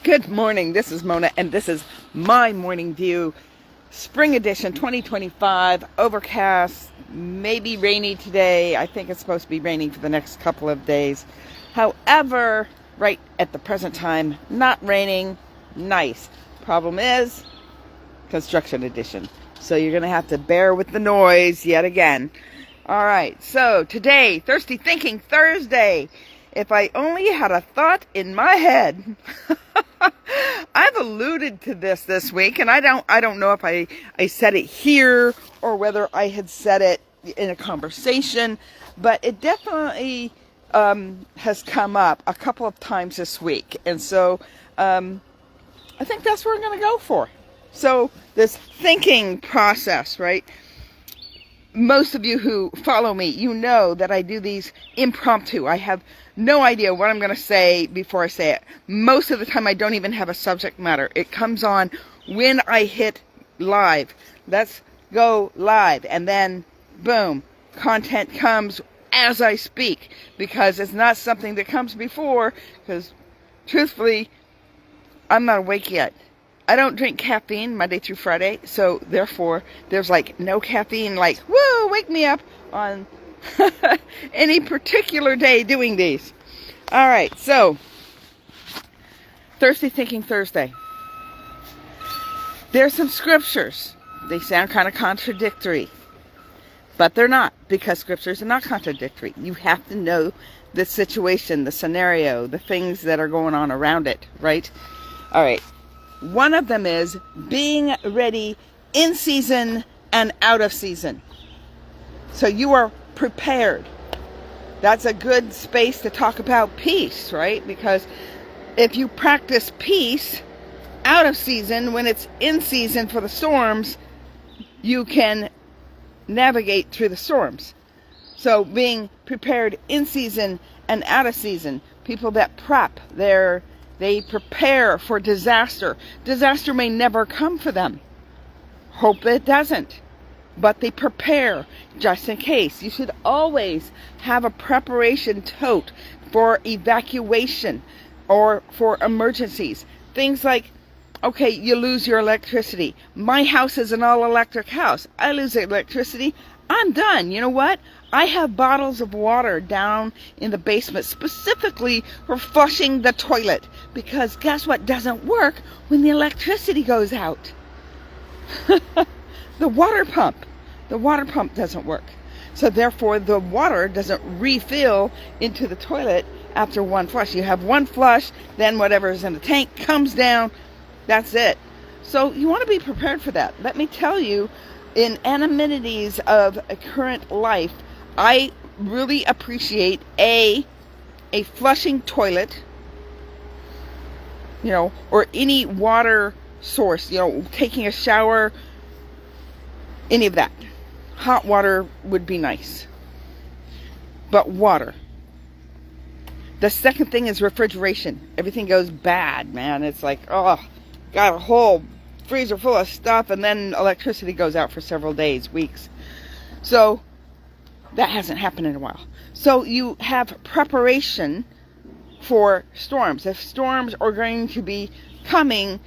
Good morning, this is Mona, and this is my Morning View, Spring Edition 2025, overcast, maybe rainy today. I think it's supposed to be raining for the next couple of days. However, right at the present time, not raining, nice. Problem is, construction edition. So you're going to have to bear with the noise yet again. All right, so today, Thirsty Thinking Thursday. If I only had a thought in my head. I've alluded to this week, and I don't know if I said it here or whether I had said it in a conversation, but it definitely has come up a couple of times this week, and so I think that's what we're going to go for. So this thinking process, right? Most of you who follow me, you know that I do these impromptu. I have no idea what I'm going to say before I say it. Most of the time, I don't even have a subject matter. It comes on when I hit live. Let's go live. And then, boom, content comes as I speak. Because it's not something that comes before. Because, truthfully, I'm not awake yet. I don't drink caffeine Monday through Friday, so therefore there's like no caffeine, like, woo, wake me up on any particular day doing these. All right, so Thirsty Thinking Thursday. There's some scriptures. They sound kind of contradictory, but they're not, because scriptures are not contradictory. You have to know the situation, the scenario, the things that are going on around it, right? All right. One of them is being ready in season and out of season. So you are prepared. That's a good space to talk about peace, right? Because if you practice peace out of season, when it's in season for the storms, you can navigate through the storms. So being prepared in season and out of season. People that prep, they prepare for disaster. Disaster may never come for them. Hope it doesn't. But they prepare just in case. You should always have a preparation tote for evacuation or for emergencies. Things like, okay, you lose your electricity. My house is an all-electric house. I lose electricity. I'm done. You know what? I have bottles of water down in the basement specifically for flushing the toilet. Because guess what doesn't work when the electricity goes out? The water pump. The water pump doesn't work. So therefore the water doesn't refill into the toilet after one flush. You have one flush, then whatever is in the tank comes down. That's it. So you want to be prepared for that. Let me tell you, in anonymous of a current life, I really appreciate a flushing toilet, or any water source, taking a shower, any of that. Hot water would be nice, but water. The second thing is refrigeration. Everything goes bad, man. It's like, oh, got a whole freezer full of stuff, and then electricity goes out for several days, weeks. So that hasn't happened in a while. So you have preparation for storms. If storms are going to be coming,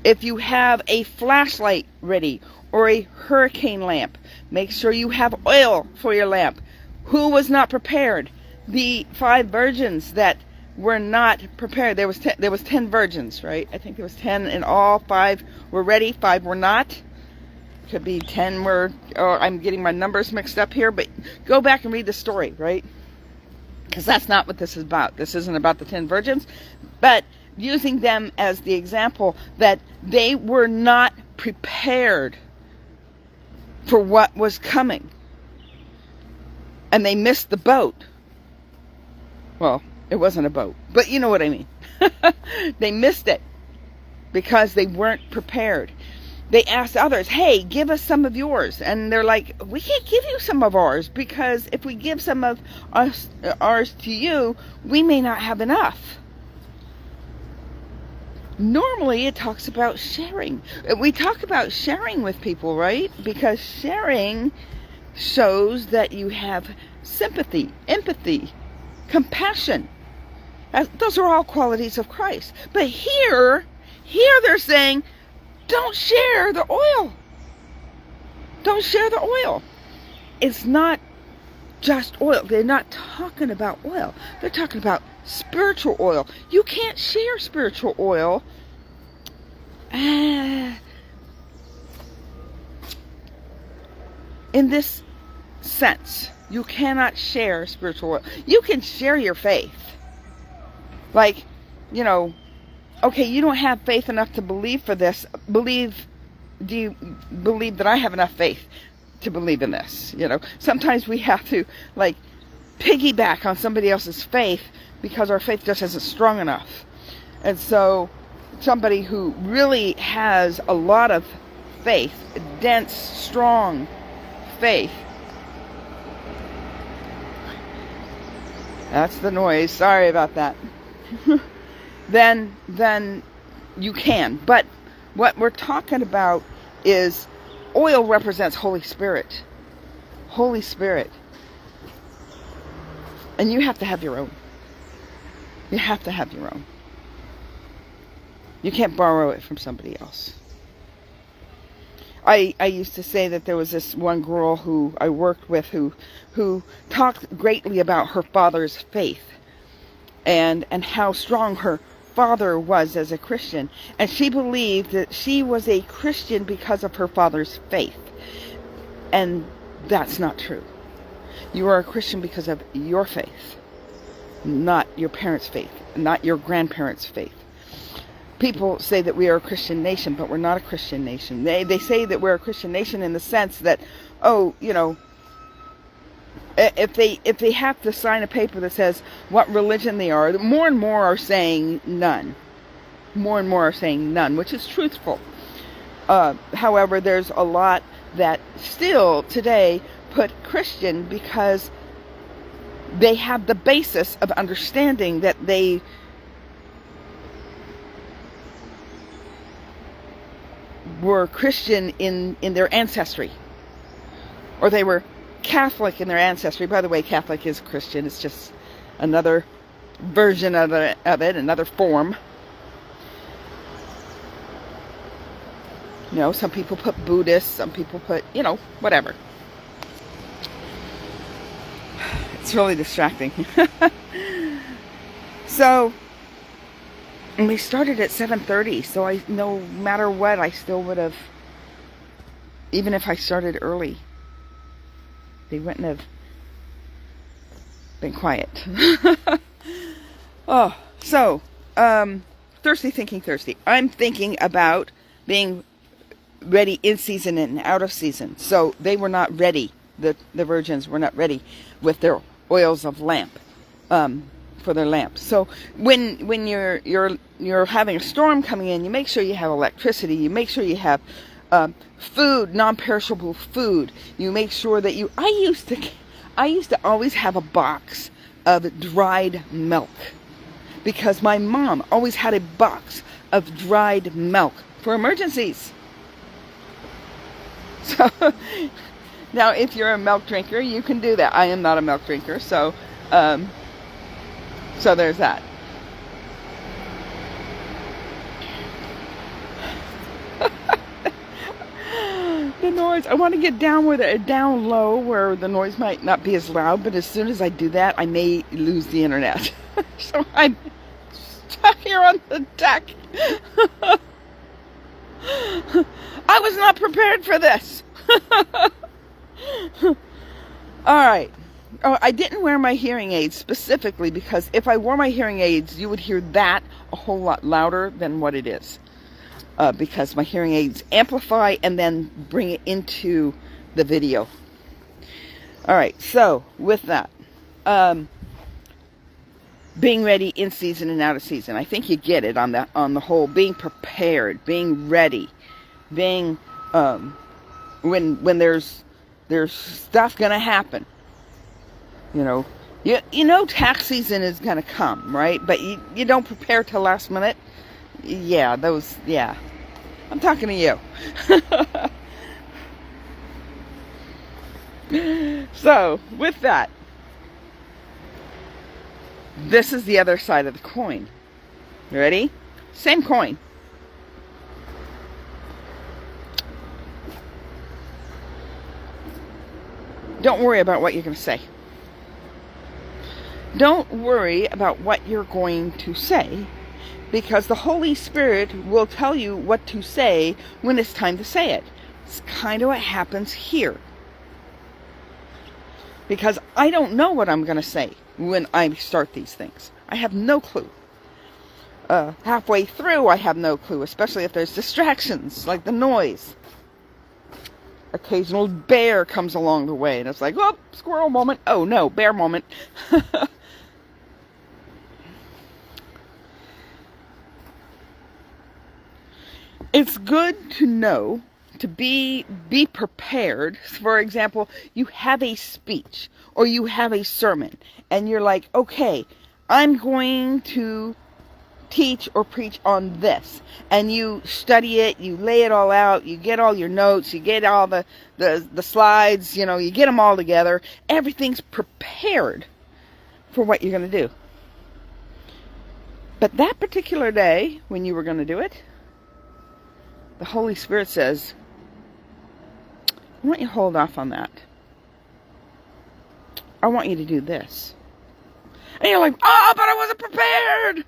if you have a flashlight ready or a hurricane lamp, make sure you have oil for your lamp. Who was not prepared? The 5 virgins that were not prepared. There was 10 virgins, right? I think there was 10 and all 5 were ready, 5 were not. Could be 10 were, or I'm getting my numbers mixed up here, but go back and read the story, right? Because that's not what this is about. This isn't about the 10 virgins, but using them as the example that they were not prepared for what was coming. And they missed the boat. Well, it wasn't a boat, but you know what I mean. They missed it because they weren't prepared. They asked others, hey, give us some of yours. And they're like, we can't give you some of ours, because if we give some of ours to you, we may not have enough. Normally, it talks about sharing. We talk about sharing with people, right? Because sharing shows that you have sympathy, empathy, compassion. Those are all qualities of Christ. But here they're saying, don't share the oil. Don't share the oil. It's not just oil. They're not talking about oil. They're talking about spiritual oil. You can't share spiritual oil. In this sense, you cannot share spiritual oil. You can share your faith. Like, okay, you don't have faith enough to believe for this. Do you believe that I have enough faith to believe in this? Sometimes we have to, like, piggyback on somebody else's faith because our faith just isn't strong enough. And so somebody who really has a lot of faith, dense, strong faith. That's the noise. Sorry about that. then you can. But what we're talking about is oil represents Holy Spirit. Holy Spirit. And you have to have your own. You have to have your own. You can't borrow it from somebody else. I used to say that there was this one girl who I worked with who talked greatly about her father's faith and how strong her father was as a Christian. And she believed that she was a Christian because of her father's faith. And that's not true. You are a Christian because of your faith, not your parents' faith, not your grandparents' faith. People say that we are a Christian nation, but we're not a Christian nation. They say that we're a Christian nation in the sense that, if they have to sign a paper that says what religion they are, more and more are saying none. More and more are saying none, which is truthful. However, there's a lot that still today put Christian because they have the basis of understanding that they were Christian in their ancestry, or they were Catholic in their ancestry. By the way, Catholic is Christian. It's just another version of it, another form. Some people put Buddhist, some people put, whatever. It's really distracting. So, and we started at 7:30, so no matter what, I still would have, even if I started early, they wouldn't have been quiet. Thirsty Thinking Thursday. I'm thinking about being ready in season and out of season. So they were not ready. The virgins were not ready with their oils of lamp. For their lamps. So when you're having a storm coming in, you make sure you have electricity. You make sure you have food, non-perishable food. You make sure that I used to always have a box of dried milk because my mom always had a box of dried milk for emergencies. So now, if you're a milk drinker, you can do that. I am not a milk drinker, so there's that. The noise. I want to get down down low where the noise might not be as loud, but as soon as I do that, I may lose the internet. So I'm stuck here on the deck. I was not prepared for this. All right. Oh, I didn't wear my hearing aids specifically because if I wore my hearing aids, you would hear that a whole lot louder than what it is. Because my hearing aids amplify and then bring it into the video. All right, so with that, being ready in season and out of season. I think you get it on the whole. Being prepared, being ready, being when there's stuff gonna happen. Tax season is gonna come, right? But you don't prepare till last minute. Yeah, I'm talking to you. So, with that, This is the other side of the coin. Ready? Same coin. Don't worry about what you're going to say. Don't worry about what you're going to say, because the Holy Spirit will tell you what to say when it's time to say it. It's kind of what happens here. Because I don't know what I'm going to say when I start these things. I have no clue. Halfway through, I have no clue, especially if there's distractions, like the noise. Occasional bear comes along the way, and it's like, oh, squirrel moment. Oh, no, bear moment. It's good to know, to be prepared. For example, you have a speech or you have a sermon and you're like, okay, I'm going to teach or preach on this. And you study it, you lay it all out, you get all your notes, you get all the slides, you get them all together. Everything's prepared for what you're going to do. But that particular day, when you were going to do it, the Holy Spirit says, I want you to hold off on that. I want you to do this. And you're like, oh, but I wasn't prepared.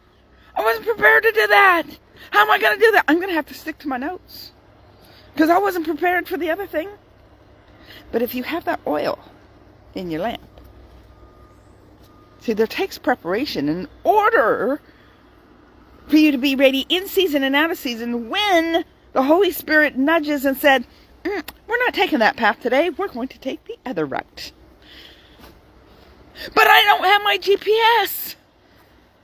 I wasn't prepared to do that. How am I going to do that? I'm going to have to stick to my notes, because I wasn't prepared for the other thing. But if you have that oil in your lamp, see, there takes preparation in order for you to be ready in season and out of season when the Holy Spirit nudges and said, we're not taking that path today. We're going to take the other route. But I don't have my GPS.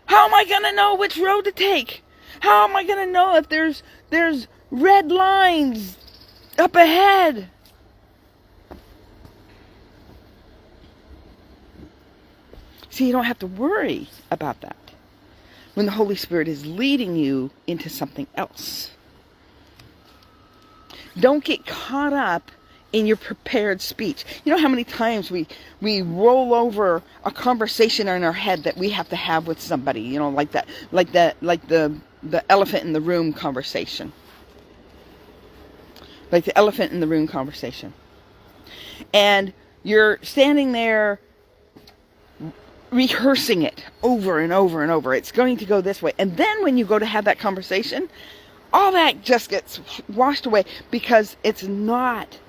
How am I going to know which road to take? How am I going to know if there's red lines up ahead? See, you don't have to worry about that when the Holy Spirit is leading you into something else. Don't get caught up in your prepared speech. You know how many times we roll over a conversation in our head that we have to have with somebody, like the elephant in the room conversation. Like the elephant in the room conversation. And you're standing there rehearsing it over and over and over. It's going to go this way. And then when you go to have that conversation, all that just gets washed away because it's not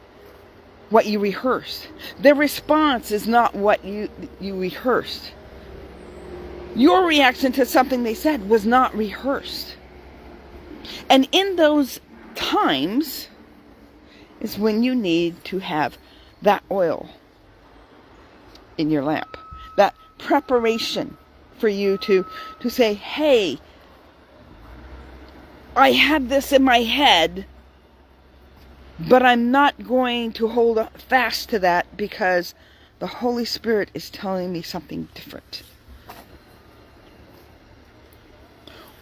what you rehearsed. Their response is not what you rehearsed. Your reaction to something they said was not rehearsed. And in those times is when you need to have that oil in your lamp. That preparation for you to say, hey, I had this in my head, but I'm not going to hold fast to that because the Holy Spirit is telling me something different.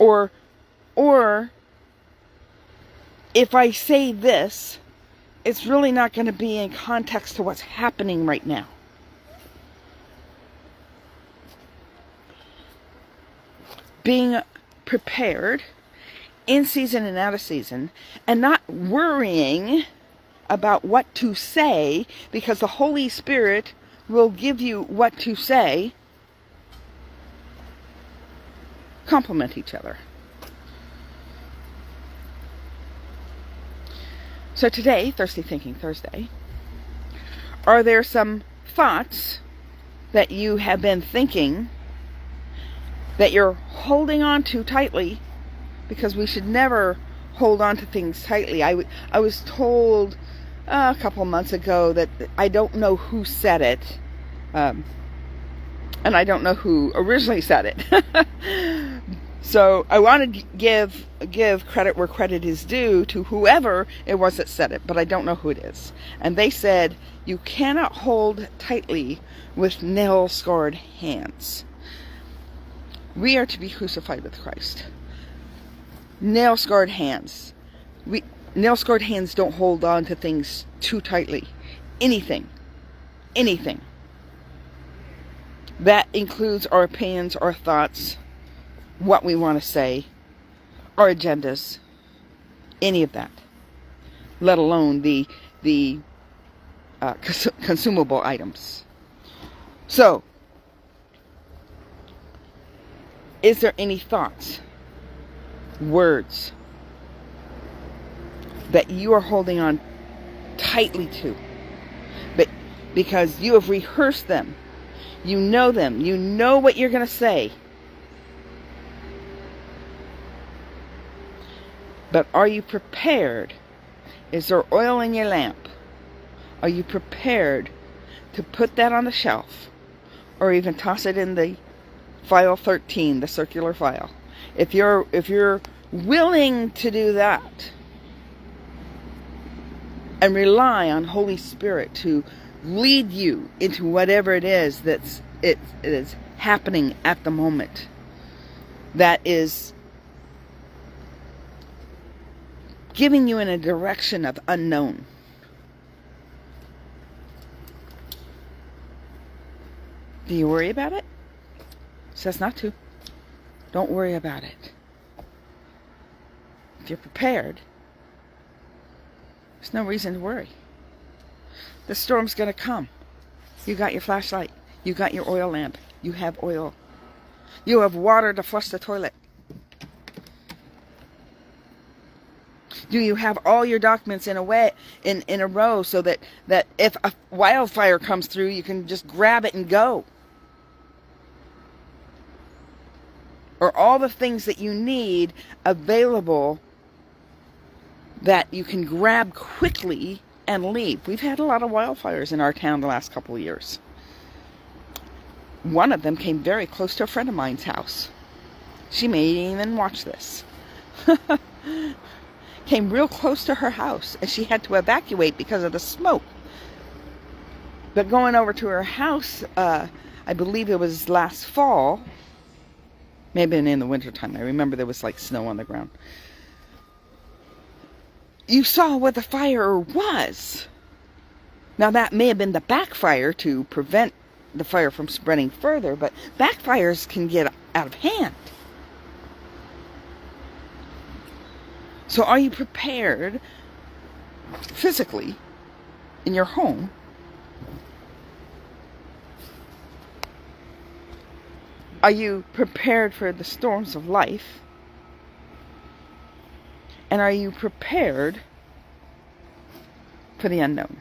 Or if I say this, it's really not going to be in context to what's happening right now. Being prepared in season and out of season, and not worrying about what to say, because the Holy Spirit will give you what to say, complement each other. So today, Thirsty Thinking Thursday, are there some thoughts that you have been thinking that you're holding on to tightly? Because we should never hold on to things tightly. I was told a couple months ago that I don't know who said it, and I don't know who originally said it. So I want to give credit where credit is due to whoever it was that said it, but I don't know who it is. And they said, you cannot hold tightly with nail-scarred hands. We are to be crucified with Christ. Nail-scarred hands. Nail-scarred hands don't hold on to things too tightly. Anything. That includes our opinions, our thoughts, what we want to say, our agendas, any of that, let alone the consumable items. So, is there any thoughts, words that you are holding on tightly to, but because you have rehearsed them, you know them, you know what you're going to say, but are you prepared? Is there oil in your lamp? Are you prepared to put that on the shelf, or even toss it in the file 13, the circular file? If you're willing to do that and rely on Holy Spirit to lead you into whatever it is it is happening at the moment, that is giving you in a direction of unknown. Do you worry about it? It says not to. Don't worry about it. If you're prepared, there's no reason to worry. The storm's going to come. You got your flashlight. You got your oil lamp. You have oil. You have water to flush the toilet. Do you have all your documents in a row so that if a wildfire comes through, you can just grab it and go? Or all the things that you need available that you can grab quickly and leave. We've had a lot of wildfires in our town the last couple of years. One of them came very close to a friend of mine's house. She may even watch this. Came real close to her house, and she had to evacuate because of the smoke. But going over to her house, I believe it was last fall, maybe in the wintertime. I remember there was like snow on the ground. You saw what the fire was. Now that may have been the backfire to prevent the fire from spreading further, but backfires can get out of hand. So are you prepared physically in your home Are you prepared for the storms of life? And are you prepared for the unknown?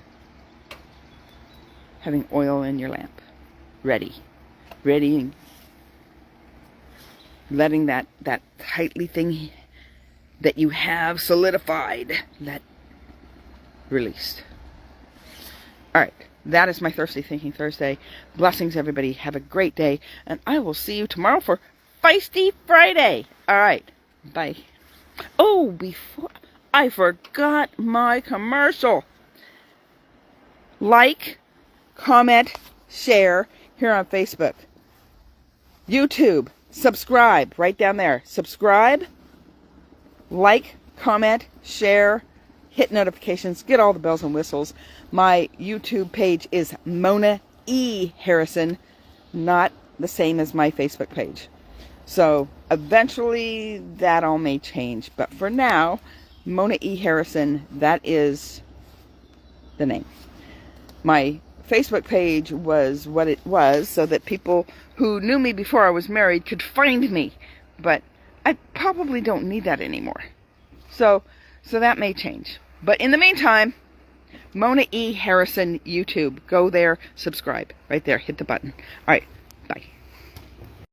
Having oil in your lamp. Ready. Ready, and letting that tightly thing that you have solidified, that released. Alright, that is my Thirsty Thinking Thursday. Blessings, everybody. Have a great day. And I will see you tomorrow for Feisty Friday. Alright, bye. Oh, before I forgot my commercial. Like, comment, share here on Facebook. YouTube, subscribe right down there. Subscribe, like, comment, share, hit notifications, get all the bells and whistles. My YouTube page is Mona E. Harrison, not the same as my Facebook page. So eventually that all may change, but for now, Mona E. Harrison, that is the name. My Facebook page was what it was so that people who knew me before I was married could find me, but I probably don't need that anymore. So that may change. But in the meantime, Mona E. Harrison YouTube. Go there, subscribe. Right there. Hit the button. All right. Bye.